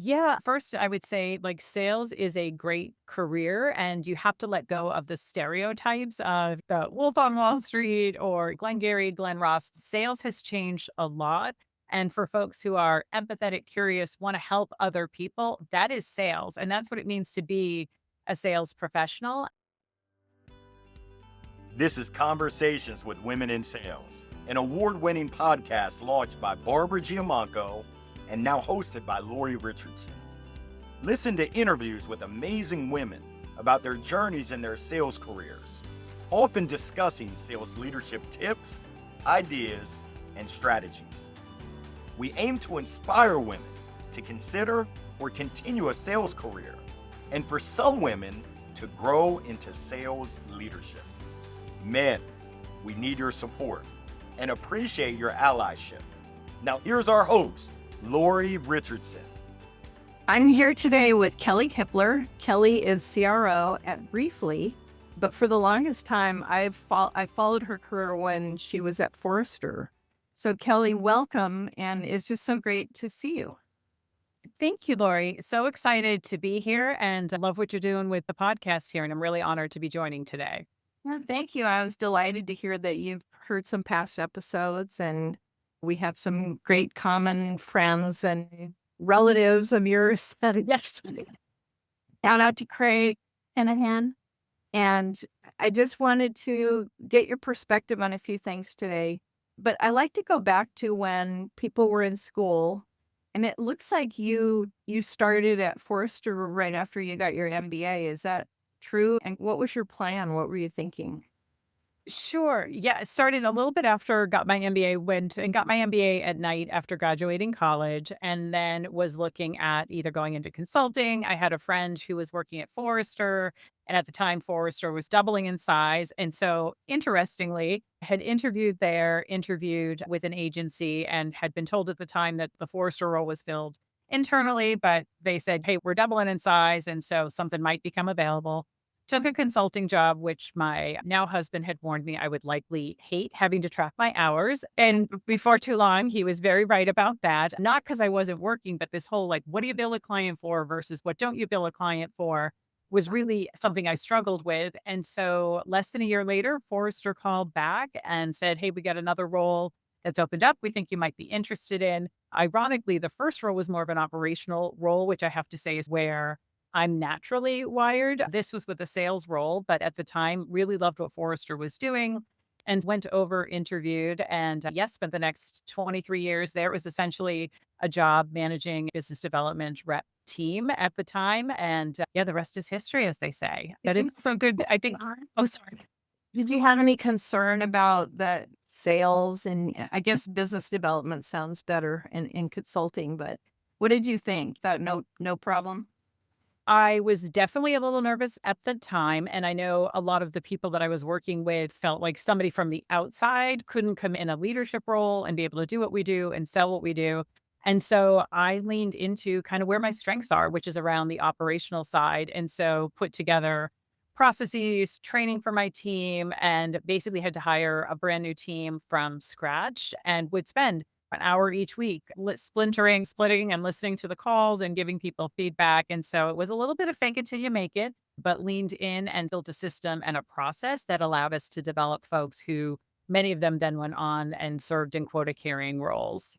Yeah, first I would say like sales is a great career and you have to let go of the stereotypes of the Wolf on Wall Street or Glengarry, Glen Ross. Sales has changed a lot. And for folks who are empathetic, curious, want to help other people, that is sales. And that's what it means to be a sales professional. This is Conversations with Women in Sales, an award-winning podcast launched by Barbara Giamanco and now hosted by Lori Richardson. Listen to interviews with amazing women about their journeys in their sales careers, often discussing sales leadership tips, ideas, and strategies. We aim to inspire women to consider or continue a sales career, and for some women to grow into sales leadership. Men, we need your support and appreciate your allyship. Now here's our host, Lori Richardson. I'm here today with Kelley Hippler. Kelley is CRO at Briefly, but for the longest time, I followed her career when she was at Forrester. So Kelley, welcome, and it's just so great to see you. Thank you, Lori. So excited to be here and I love what you're doing with the podcast here. And I'm really honored to be joining today. Well, thank you. I was delighted to hear that you've heard some past episodes, and we have some great common friends and relatives of yours. Yes. Shout out to Craig Hennahan. And I just wanted to get your perspective on a few things today. But I like to go back to when people were in school, and it looks like you started at Forrester right after you got your MBA. Is that true? And what was your plan? What were you thinking? Sure. Yeah. It started a little bit after got my MBA, went and got my MBA at night after graduating college, and then was looking at either going into consulting. I had a friend who was working at Forrester, and at the time, Forrester was doubling in size. And so, interestingly, had interviewed there, interviewed with an agency, and had been told at the time that the Forrester role was filled internally, but they said, hey, we're doubling in size. And so something might become available. Took a consulting job, which my now husband had warned me I would likely hate having to track my hours. And before too long, he was very right about that. Not because I wasn't working, but this whole like, what do you bill a client for versus what don't you bill a client for was really something I struggled with. And so less than a year later, Forrester called back and said, hey, we got another role that's opened up. We think you might be interested in. Ironically, the first role was more of an operational role, which I have to say is where I'm naturally wired. This was with a sales role, but at the time, really loved what Forrester was doing and went over, interviewed, and yes, spent the next 23 years there. It was essentially a job managing business development rep team at the time. And yeah, the rest is history, as they say. But it's so good. I think, oh, sorry. Did you have any concern about that sales and I guess business development sounds better in consulting, but what did you think? That no problem? I was definitely a little nervous at the time. And I know a lot of the people that I was working with felt like somebody from the outside couldn't come in a leadership role and be able to do what we do and sell what we do. And so I leaned into kind of where my strengths are, which is around the operational side. And so put together processes, training for my team, and basically had to hire a brand new team from scratch and would spend an hour each week, splitting and listening to the calls and giving people feedback. And so it was a little bit of fake it till you make it, but leaned in and built a system and a process that allowed us to develop folks who many of them then went on and served in quota carrying roles.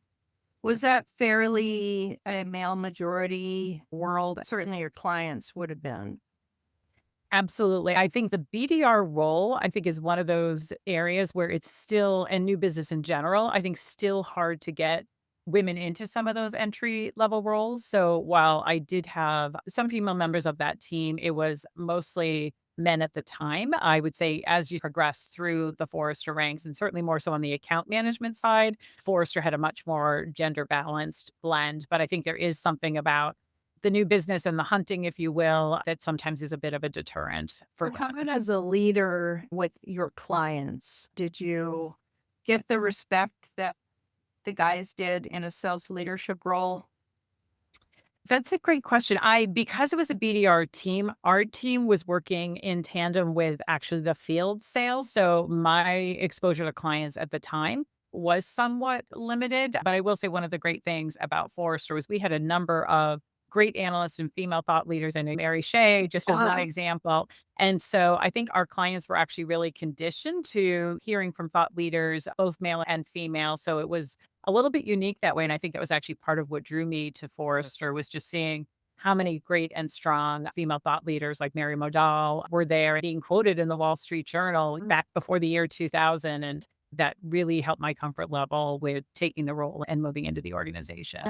Was that fairly a male majority world? Certainly your clients would have been. Absolutely. I think the BDR role, I think, is one of those areas where it's still, and new business in general, I think still hard to get women into some of those entry level roles. So while I did have some female members of that team, it was mostly men at the time. I would say as you progress through the Forrester ranks, and certainly more so on the account management side, Forrester had a much more gender balanced blend. But I think there is something about the new business and the hunting, if you will, that sometimes is a bit of a deterrent for How women. about as a leader with your clients? Did you get the respect that the guys did in a sales leadership role? That's a great question. Because it was a BDR team, our team was working in tandem with actually the field sales. So my exposure to clients at the time was somewhat limited. But I will say one of the great things about Forrester was we had a number of great analysts and female thought leaders. I know Mary Shea, just as one example. And so I think our clients were actually really conditioned to hearing from thought leaders, both male and female. So it was a little bit unique that way. And I think that was actually part of what drew me to Forrester was just seeing how many great and strong female thought leaders like Mary Modal were there being quoted in the Wall Street Journal back before the year 2000. And that really helped my comfort level with taking the role and moving into the organization.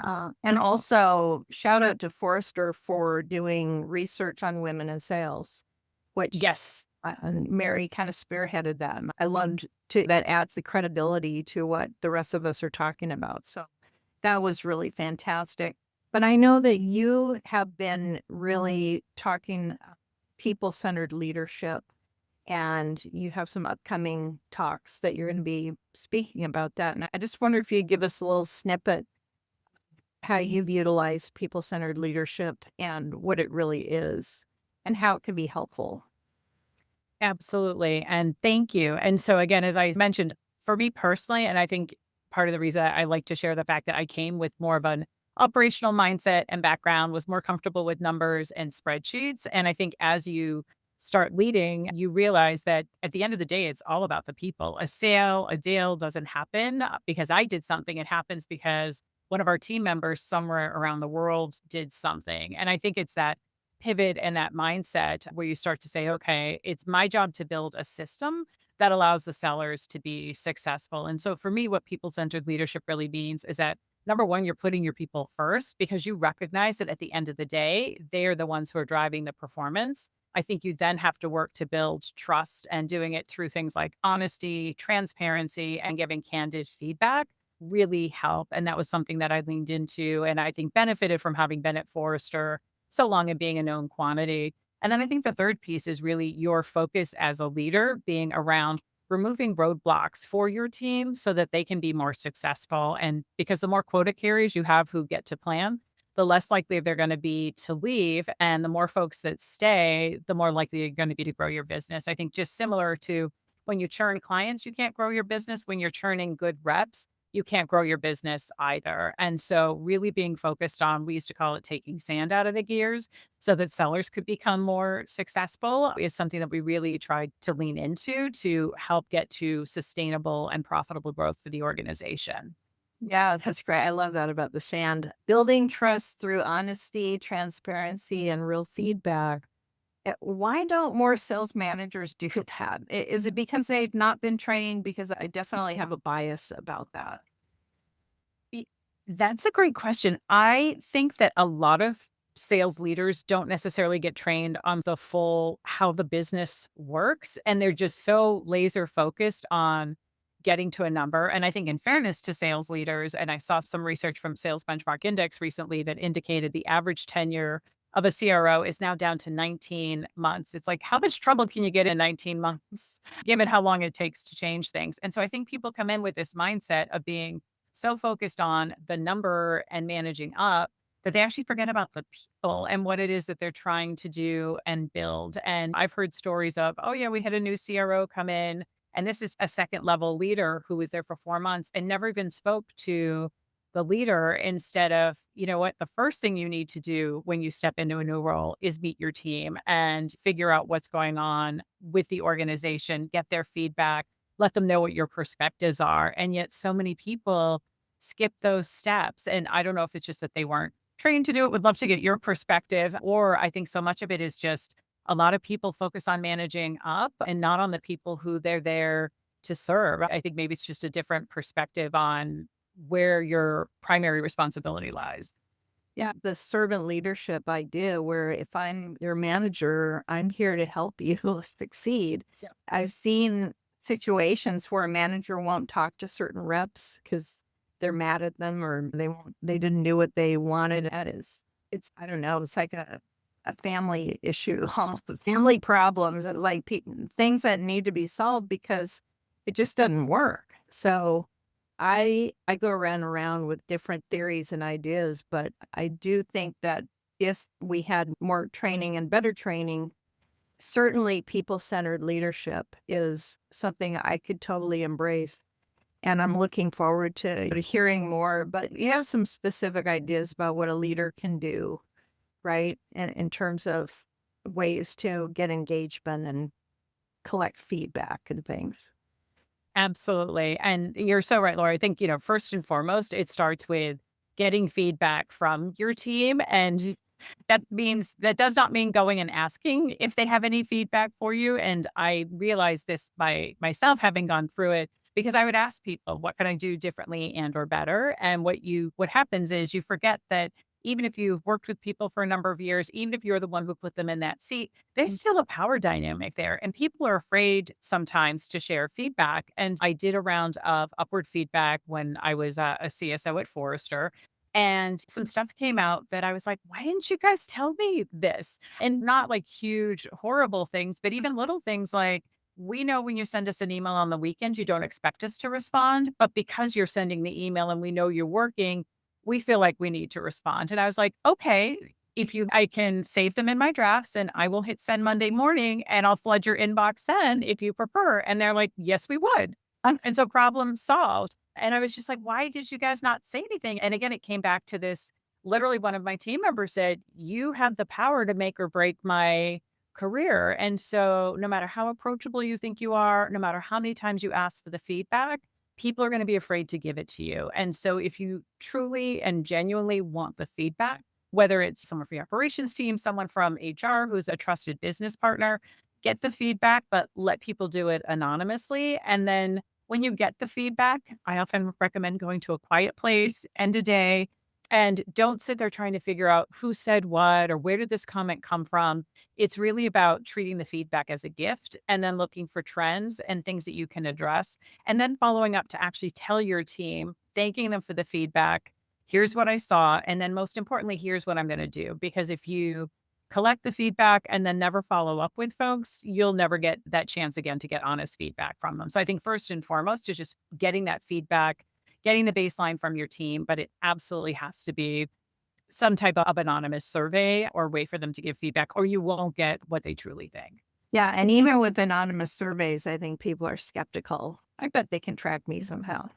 And also, shout out to Forrester for doing research on women in sales, which Yes. Mary kind of spearheaded that. I loved to that adds the credibility to what the rest of us are talking about. So that was really fantastic. But I know that you have been really talking people-centered leadership, and you have some upcoming talks that you're going to be speaking about that. And I just wonder if you give us a little snippet how you've utilized people-centered leadership and what it really is and how it can be helpful. Absolutely. And thank you. And so, again, as I mentioned, for me personally, and I think part of the reason I like to share the fact that I came with more of an operational mindset and background, was more comfortable with numbers and spreadsheets. And I think as you start leading, you realize that at the end of the day, it's all about the people. A sale, a deal doesn't happen because I did something. It happens because one of our team members somewhere around the world did something. And I think it's that pivot and that mindset where you start to say, okay, it's my job to build a system that allows the sellers to be successful. And so for me, what people centered leadership really means is that number one, you're putting your people first because you recognize that at the end of the day, they are the ones who are driving the performance. I think you then have to work to build trust and doing it through things like honesty, transparency, and giving candid feedback really help. And that was something that I leaned into and I think benefited from having been at Forrester so long and being a known quantity. And then I think the third piece is really your focus as a leader being around removing roadblocks for your team so that they can be more successful. And because the more quota carriers you have who get to plan, the less likely they're going to be to leave. And the more folks that stay, the more likely you're going to be to grow your business. I think just similar to when you churn clients, you can't grow your business. When you're churning good reps, you can't grow your business either. And so really being focused on, we used to call it taking sand out of the gears so that sellers could become more successful is something that we really tried to lean into to help get to sustainable and profitable growth for the organization. Yeah, that's great. I love that about the sand. Building trust through honesty, transparency, and real feedback. Why don't more sales managers do that? Is it because they've not been trained? Because I definitely have a bias about that. Y- That's a great question. I think that a lot of sales leaders don't necessarily get trained on the full how the business works. And they're just so laser focused on getting to a number. And I think, in fairness to sales leaders, and I saw some research from Sales Benchmark Index recently that indicated the average tenure of a CRO is now down to 19 months. It's like, how much trouble can you get in 19 months, given how long it takes to change things? And so I think people come in with this mindset of being so focused on the number and managing up that they actually forget about the people and what it is that they're trying to do and build. And I've heard stories of, oh, yeah, we had a new CRO come in, and this is a second level leader who was there for 4 months and never even spoke to the leader. Instead of, you know what, the first thing you need to do when you step into a new role is meet your team and figure out what's going on with the organization, get their feedback, let them know what your perspectives are. And yet so many people skip those steps. And I don't know if it's just that they weren't trained to do it. Would love to get your perspective. Or I think so much of it is just a lot of people focus on managing up and not on the people who they're there to serve. I think maybe it's just a different perspective on where your primary responsibility lies. Yeah, the servant leadership idea, where if I'm your manager, I'm here to help you succeed. Yeah. I've seen situations where a manager won't talk to certain reps because they're mad at them or they didn't do what they wanted. It's I don't know, it's like a family issue, almost family problems, like things that need to be solved because it just doesn't work. So I go around with different theories and ideas, but I do think that if we had more training and better training, certainly people-centered leadership is something I could totally embrace. And I'm looking forward to hearing more, but you have some specific ideas about what a leader can do right? In terms of ways to get engagement and collect feedback and things. Absolutely. And you're so right, Laura. I think, first and foremost, it starts with getting feedback from your team. And that does not mean going and asking if they have any feedback for you. And I realized this by myself having gone through it because I would ask people, what can I do differently and or better? And what happens is you forget that even if you've worked with people for a number of years, even if you're the one who put them in that seat, there's still a power dynamic there. And people are afraid sometimes to share feedback. And I did a round of upward feedback when I was a CSO at Forrester. And some stuff came out that I was like, why didn't you guys tell me this? And not like huge, horrible things, but even little things like, we know when you send us an email on the weekend, you don't expect us to respond. But because you're sending the email and we know you're working, we feel like we need to respond. And I was like, okay, I can save them in my drafts and I will hit send Monday morning and I'll flood your inbox then if you prefer. And they're like, yes, we would. And so problem solved. And I was just like, why did you guys not say anything? And again, it came back to this. Literally, one of my team members said, you have the power to make or break my career. And so, no matter how approachable you think you are, no matter how many times you ask for the feedback, people are going to be afraid to give it to you. And so, if you truly and genuinely want the feedback, whether it's someone from your operations team, someone from HR who's a trusted business partner, get the feedback, but let people do it anonymously. And then when you get the feedback, I often recommend going to a quiet place, end a day, and don't sit there trying to figure out who said what or where did this comment come from. It's really about treating the feedback as a gift and then looking for trends and things that you can address. And then following up to actually tell your team, thanking them for the feedback. Here's what I saw. And then most importantly, here's what I'm going to do. Because if you collect the feedback and then never follow up with folks, you'll never get that chance again to get honest feedback from them. So I think first and foremost is just getting that feedback, getting the baseline from your team, but it absolutely has to be some type of anonymous survey or way for them to give feedback, or you won't get what they truly think. Yeah. And even with anonymous surveys, I think people are skeptical. I bet they can track me somehow.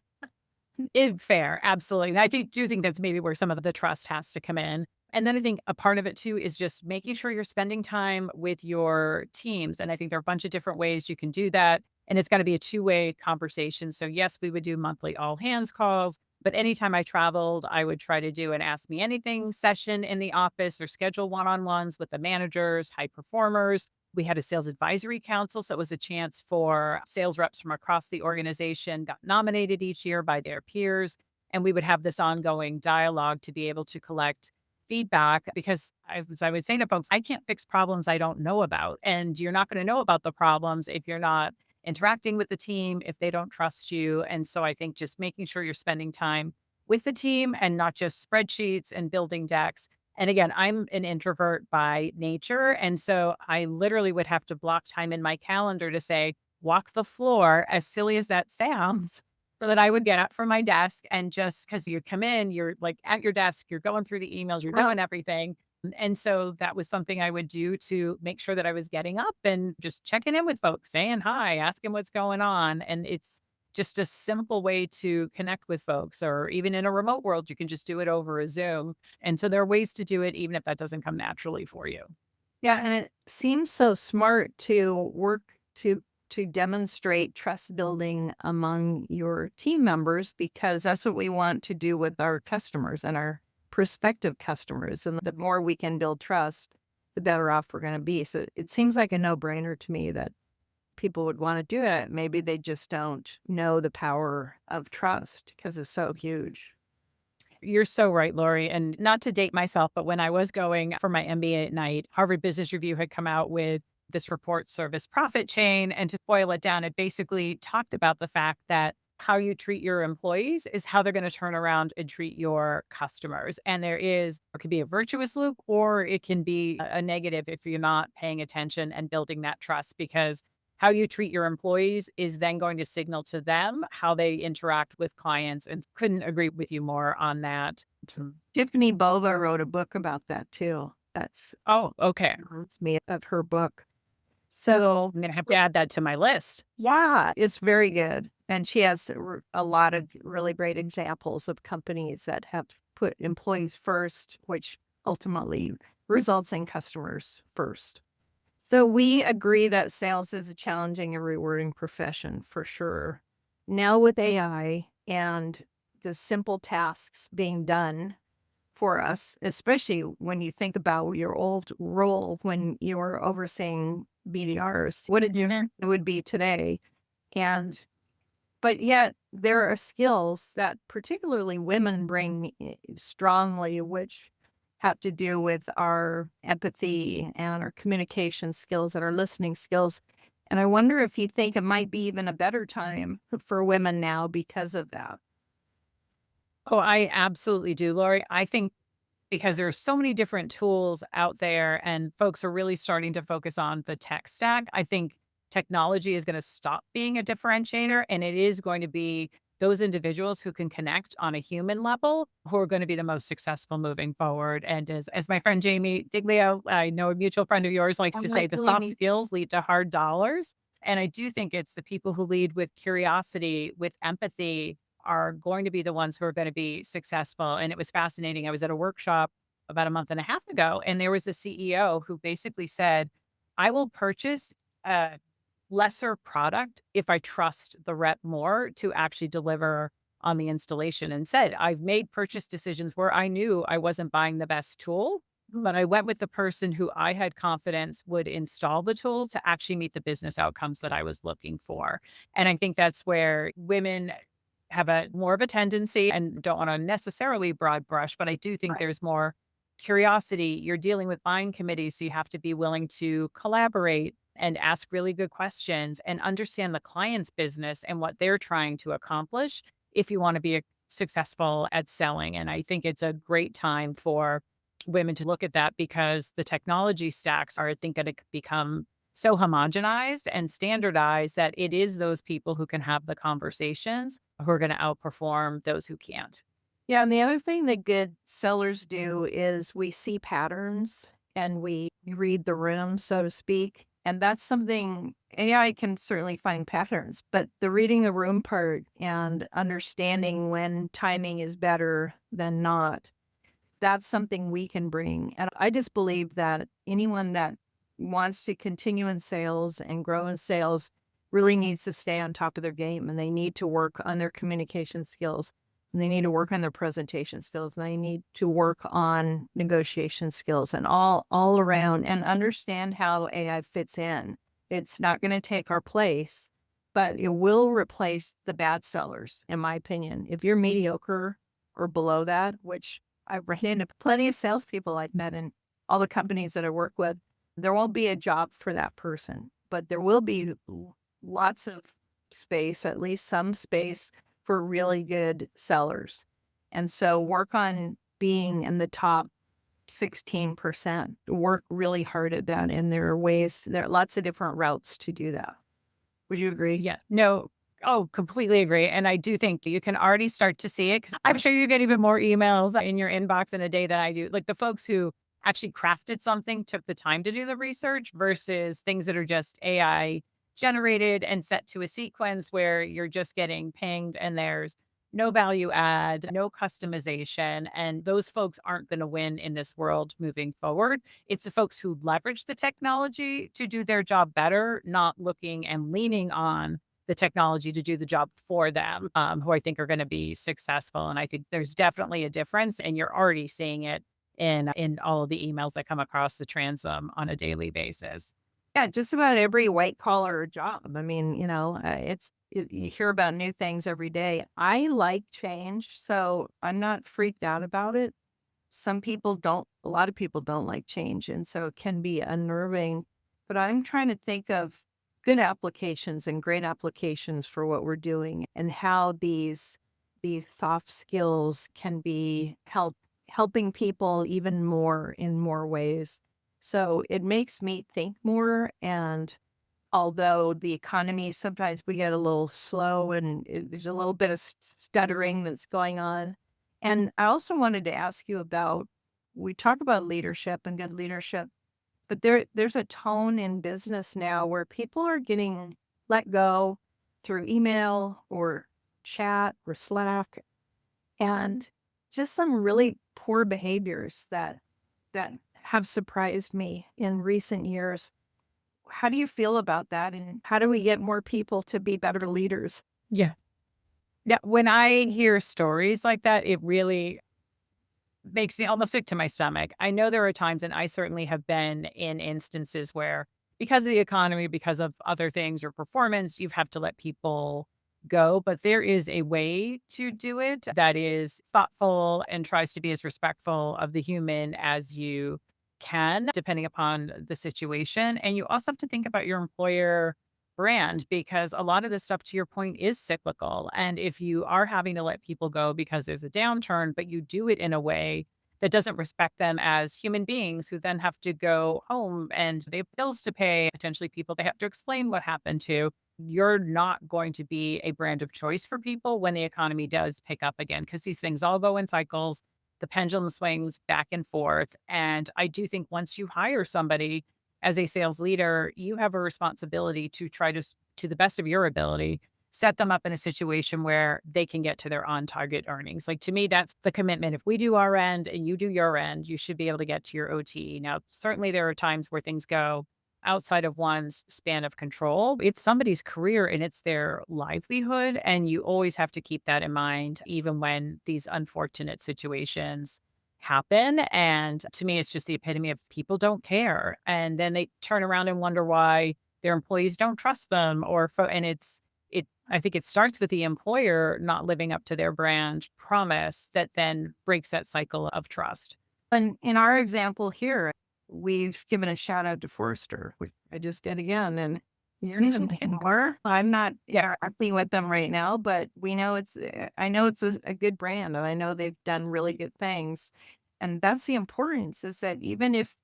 Fair, absolutely. And I do think that's maybe where some of the trust has to come in. And then I think a part of it too is just making sure you're spending time with your teams. And I think there are a bunch of different ways you can do that. And it's got to be a two-way conversation. So yes, we would do monthly all hands calls, but anytime I traveled, I would try to do an ask me anything session in the office or schedule one-on-ones with the managers, high performers. We had a sales advisory council. So it was a chance for sales reps from across the organization got nominated each year by their peers. And we would have this ongoing dialogue to be able to collect feedback because as I would say to folks, I can't fix problems I don't know about. And you're not going to know about the problems if you're not interacting with the team, if they don't trust you. And so I think just making sure you're spending time with the team and not just spreadsheets and building decks. And again, I'm an introvert by nature. And so I literally would have to block time in my calendar to say, walk the floor, as silly as that sounds, so that I would get up from my desk and just because you come in, you're like at your desk, you're going through the emails, you're doing everything. And so that was something I would do to make sure that I was getting up and just checking in with folks, saying hi, asking what's going on. And it's just a simple way to connect with folks, or even in a remote world, you can just do it over a Zoom. And so there are ways to do it, even if that doesn't come naturally for you. Yeah, and it seems so smart to work to demonstrate trust building among your team members because that's what we want to do with our customers and our prospective customers. And the more we can build trust, the better off we're going to be. So it seems like a no-brainer to me that people would want to do it. Maybe they just don't know the power of trust because it's so huge. You're so right, Lori. And not to date myself, but when I was going for my MBA at night, Harvard Business Review had come out with this report, Service Profit Chain. And to boil it down, it basically talked about the fact that how you treat your employees is how they're going to turn around and treat your customers. And there could be a virtuous loop or it can be a negative if you're not paying attention and building that trust because how you treat your employees is then going to signal to them how they interact with clients. And couldn't agree with you more on that. Tiffany Bova wrote a book about that too. Oh, okay. Reminds me of her book. So I'm going to have to add that to my list. yeah, it's very good. And she has a lot of really great examples of companies that have put employees first, which ultimately results in customers first. So we agree that sales is a challenging and rewarding profession for sure. Now with AI and the simple tasks being done for us, especially when you think about your old role when you were overseeing BDRs, what a difference it would be today. And but yet there are skills that particularly women bring strongly, which have to do with our empathy and our communication skills and our listening skills. And I wonder if you think it might be even a better time for women now because of that. Oh, I absolutely do, Lori. I think because there are so many different tools out there and folks are really starting to focus on the tech stack, I think technology is going to stop being a differentiator and it is going to be those individuals who can connect on a human level who are going to be the most successful moving forward. And as my friend Jamie Diglio, I know a mutual friend of yours, likes I'm to say, like, the soft Amy, skills lead to hard dollars. And I do think it's the people who lead with curiosity, with empathy, are going to be the ones who are going to be successful. And it was fascinating. I was at a workshop about a month and a half ago, and there was a CEO who basically said, I will purchase a lesser product if I trust the rep more to actually deliver on the installation. And said, I've made purchase decisions where I knew I wasn't buying the best tool, but I went with the person who I had confidence would install the tool to actually meet the business outcomes that I was looking for. And I think that's where women have a more of a tendency, and don't want to necessarily broad brush, but I do think right. there's more curiosity. You're dealing with buying committees, so you have to be willing to collaborate and ask really good questions and understand the client's business and what they're trying to accomplish if you want to be successful at selling. And I think it's a great time for women to look at that because the technology stacks are, I think, going to become so homogenized and standardized that it is those people who can have the conversations who are going to outperform those who can't. Yeah, and the other thing that good sellers do is we see patterns and we read the room, so to speak. And that's something AI can certainly find patterns, but the reading the room part and understanding when timing is better than not, that's something we can bring. And I just believe that anyone that wants to continue in sales and grow in sales really needs to stay on top of their game, and they need to work on their communication skills, and they need to work on their presentation skills, and they need to work on negotiation skills and all around and understand how AI fits in. It's not going to take our place, but it will replace the bad sellers, in my opinion. If you're mediocre or below that, which I've run into plenty of salespeople I've met in all the companies that I work with. There won't be a job for that person, but there will be lots of space, at least some space for really good sellers. And so work on being in the top 16%. Work really hard at that. And there are lots of different routes to do that. Would you agree? Yeah. No. Oh, completely agree. And I do think you can already start to see it because I'm sure you get even more emails in your inbox in a day than I do. Like the folks who actually crafted something, took the time to do the research versus things that are just AI generated and set to a sequence where you're just getting pinged and there's no value add, no customization. And those folks aren't going to win in this world moving forward. It's the folks who leverage the technology to do their job better, not looking and leaning on the technology to do the job for them, who I think are going to be successful. And I think there's definitely a difference, and you're already seeing it in all of the emails that come across the transom on a daily basis. Yeah, just about every white collar job. I mean, you hear about new things every day. I like change, so I'm not freaked out about it. Some people don't, a lot of people don't like change, and so it can be unnerving. But I'm trying to think of good applications and great applications for what we're doing and how these soft skills can be helping people even more in more ways. So it makes me think more. And although the economy, sometimes we get a little slow and there's a little bit of stuttering that's going on. And I also wanted to ask you about, we talk about leadership and good leadership, but there's a tone in business now where people are getting let go through email or chat or Slack, and just some really poor behaviors that have surprised me in recent years. How do you feel about that? And how do we get more people to be better leaders? Yeah. Yeah. When I hear stories like that, it really makes me almost sick to my stomach. I know there are times, and I certainly have been in instances where, because of the economy, because of other things or performance, you have to let people go. But there is a way to do it that is thoughtful and tries to be as respectful of the human as you can, depending upon the situation. And you also have to think about your employer brand, because a lot of this stuff, to your point, is cyclical. And if you are having to let people go because there's a downturn, but you do it in a way that doesn't respect them as human beings who then have to go home and they have bills to pay, potentially people they have to explain what happened to, you're not going to be a brand of choice for people when the economy does pick up again, because these things all go in cycles. The pendulum swings back and forth. And I do think once you hire somebody as a sales leader, you have a responsibility to try to the best of your ability, set them up in a situation where they can get to their on target earnings. Like, to me, that's the commitment. If we do our end and you do your end, you should be able to get to your OT. Now, certainly there are times where things go outside of one's span of control. It's somebody's career and it's their livelihood. And you always have to keep that in mind, even when these unfortunate situations happen. And to me, it's just the epitome of people don't care. And then they turn around and wonder why their employees don't trust them and I think it starts with the employer not living up to their brand promise that then breaks that cycle of trust. And in our example here, we've given a shout out to Forrester, which I just did again. And you're even paying more. I'm not interacting with them right now, but we know I know it's a good brand and I know they've done really good things. And that's the importance, is that even if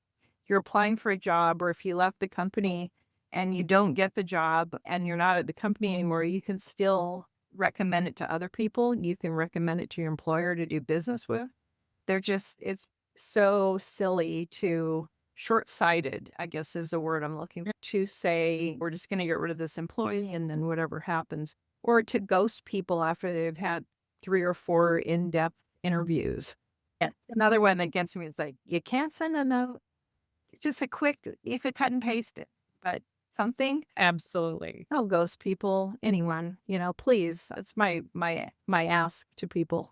you're applying for a job or if you left the company and you don't get the job and you're not at the company anymore, you can still recommend it to other people. You can recommend it to your employer to do business with. It's so silly to short-sighted, I guess is the word I'm looking for, to say, we're just going to get rid of this employee and then whatever happens, or to ghost people after they've had 3 or 4 in-depth interviews. And another one that gets me is like, you can't send a note, just a quick, you could cut and paste it, but something, Absolutely. don't ghost people, anyone, please. That's my ask to people.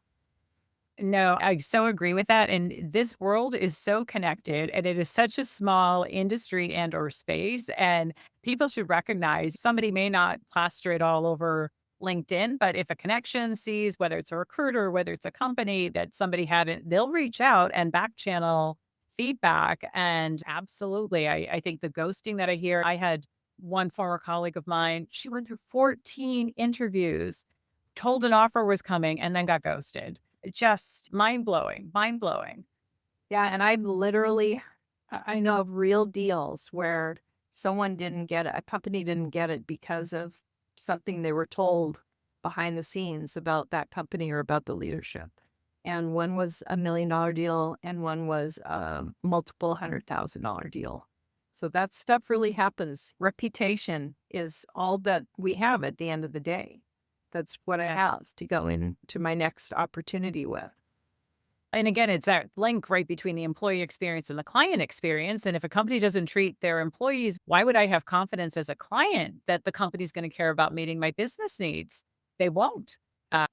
No, I so agree with that. And this world is so connected and it is such a small industry and or space. And people should recognize somebody may not plaster it all over LinkedIn, but if a connection sees, whether it's a recruiter, whether it's a company that somebody hadn't, they'll reach out and back channel feedback. And absolutely, I think the ghosting that I hear, I had one former colleague of mine, she went through 14 interviews, told an offer was coming, and then got ghosted. Just mind blowing, mind blowing. Yeah, and I know of real deals where someone didn't get it, a company didn't get it because of something they were told behind the scenes about that company or about the leadership. And one was $1 million deal and one was a multiple $100,000 deal. So that stuff really happens. Reputation is all that we have at the end of the day. That's what I have to go into my next opportunity with. And again, it's that link right between the employee experience and the client experience. And if a company doesn't treat their employees, why would I have confidence as a client that the company's going to care about meeting my business needs? They won't. Uh,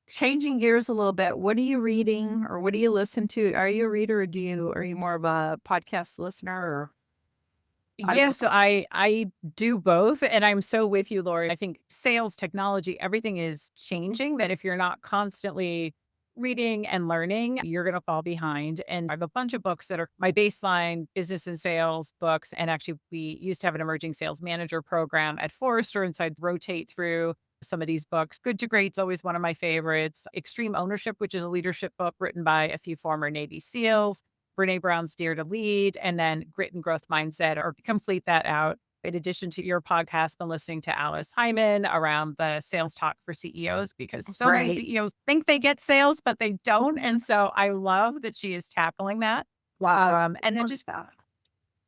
Changing gears a little bit, what are you reading or what do you listen to? Are you a reader or are you more of a podcast listener or Yes, I do both, and I'm so with you, Lori. I think sales, technology, everything is changing, that if you're not constantly reading and learning, you're gonna fall behind. And I have a bunch of books that are my baseline business and sales books. And actually, we used to have an emerging sales manager program at Forrester, and so I'd rotate through some of these books. Good to Great's always one of my favorites. Extreme Ownership, which is a leadership book written by a few former Navy SEALs. Brene Brown's Dare to Lead, and then Grit and Growth Mindset, or complete that out. In addition to your podcast, been listening to Alice Hyman around the sales talk for CEOs, because so many right? CEOs think they get sales, but they don't. And so I love that she is tackling that. Wow. And then just,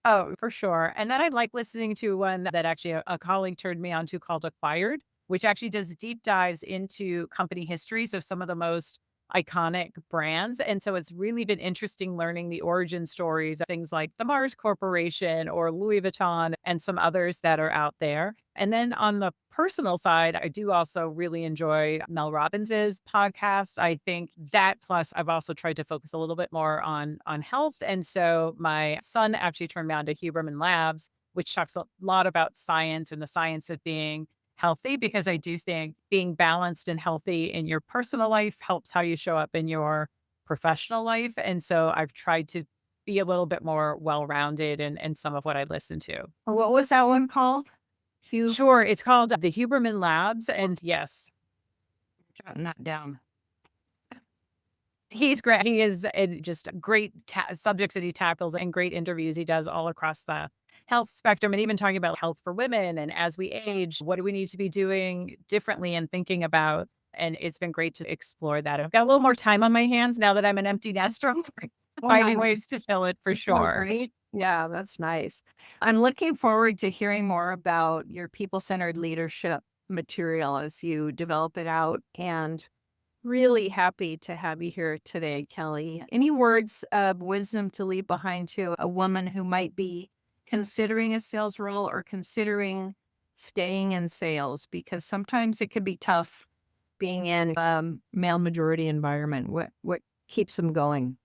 oh, for sure. And then I like listening to one that actually a colleague turned me on to called Acquired, which actually does deep dives into company histories of some of the most iconic brands. And so it's really been interesting learning the origin stories of things like the Mars Corporation or Louis Vuitton and some others that are out there. And then on the personal side, I do also really enjoy Mel Robbins's podcast. I think that plus I've also tried to focus a little bit more on health. And so my son actually turned me on to Huberman Labs, which talks a lot about science and the science of being healthy, because I do think being balanced and healthy in your personal life helps how you show up in your professional life. And so I've tried to be a little bit more well-rounded in some of what I listen to. What was that one called? Hugh, Sure, it's called the Huberman Labs, and yes, jotting that down. he's great. He is just great subjects that he tackles and great interviews he does all across the health spectrum, and even talking about health for women. And as we age, what do we need to be doing differently and thinking about? And it's been great to explore that. I've got a little more time on my hands now that I'm an empty nester, finding Wow. ways to fill it for Oh, sure. great. Yeah, that's nice. I'm looking forward to hearing more about your people-centered leadership material as you develop it out, and really happy to have you here today, Kelley. Any words of wisdom to leave behind to a woman who might be considering a sales role or considering staying in sales? Because sometimes it can be tough being in a male majority environment. What keeps them going?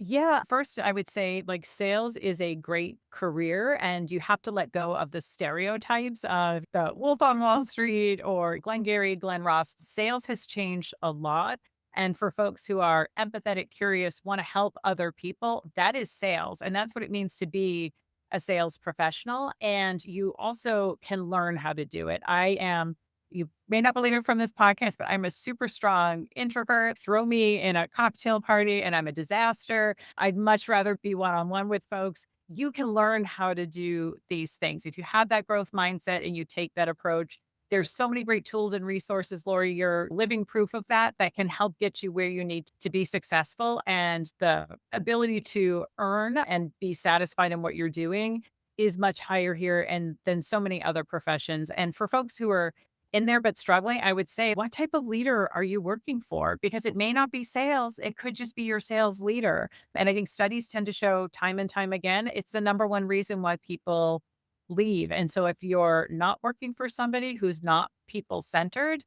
Yeah. First, I would say like sales is a great career, and you have to let go of the stereotypes of the Wolf on Wall Street or Glengarry, Glen Ross. Sales has changed a lot. And for folks who are empathetic, curious, want to help other people, that is sales. And that's what it means to be a sales professional. And you also can learn how to do it. You may not believe it from this podcast, but I'm a super strong introvert. Throw me in a cocktail party and I'm a disaster. I'd much rather be one on one with folks. You can learn how to do these things. If you have that growth mindset and you take that approach, there's so many great tools and resources, Lori. You're living proof of that can help get you where you need to be successful. And the ability to earn and be satisfied in what you're doing is much higher here and than so many other professions. And for folks who are in there but struggling, I would say, what type of leader are you working for? Because it may not be sales, it could just be your sales leader. And I think studies tend to show time and time again, it's the number one reason why people leave. And so if you're not working for somebody who's not people centered,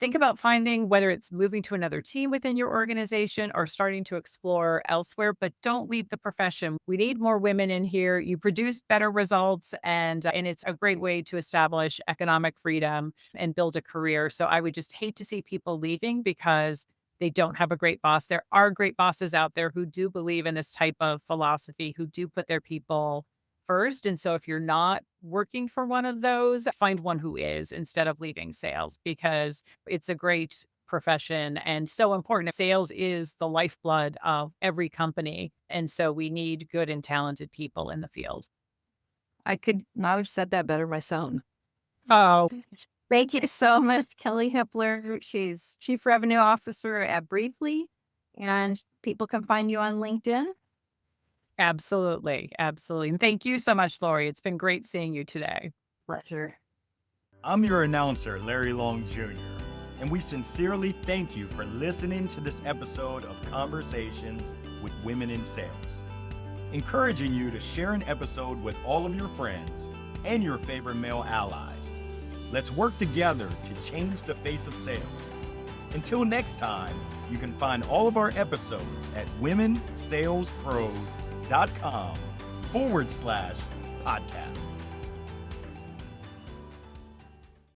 think about finding whether it's moving to another team within your organization or starting to explore elsewhere, but don't leave the profession. We need more women in here. You produce better results, and it's a great way to establish economic freedom and build a career. So I would just hate to see people leaving because they don't have a great boss. There are great bosses out there who do believe in this type of philosophy, who do put their people first. And so if you're not working for one of those, find one who is instead of leaving sales, because it's a great profession and so important. Sales is the lifeblood of every company. And so we need good and talented people in the field. I could not have said that better myself. Oh, Thank you so much, Kelley Hippler. She's Chief Revenue Officer at Briefly, and people can find you on LinkedIn. absolutely. Absolutely. And thank you so much, Lori. It's been great seeing you today. Pleasure. I'm your announcer, Larry Long Jr., and we sincerely thank you for listening to this episode of Conversations with Women in Sales, encouraging you to share an episode with all of your friends and your favorite male allies. Let's work together to change the face of sales. Until next time, you can find all of our episodes at womensalespros.com/podcast.